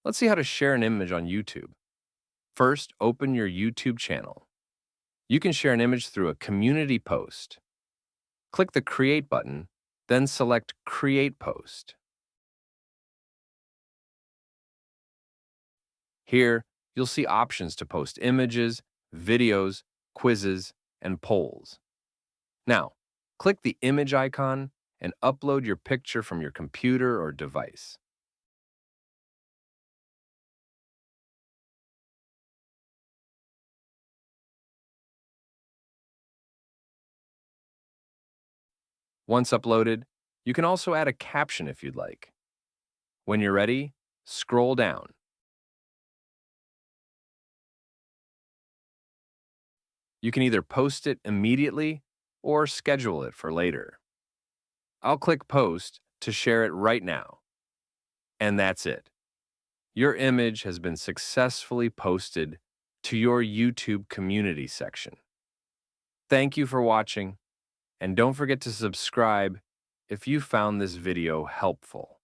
Let's see how to share an image on YouTube. First, open your YouTube channel. You can share an image through a community post. Click the Create button, then select Create Post. Here, you'll see options to post images, videos, quizzes, and polls. Now, click the image icon and upload your picture from your computer or device. Once uploaded, you can also add a caption if you'd like. When you're ready, scroll down. You can either post it immediately or schedule it for later. I'll click Post to share it right now. And that's it. Your image has been successfully posted to your YouTube community section. Thank you for watching, and don't forget to subscribe if you found this video helpful.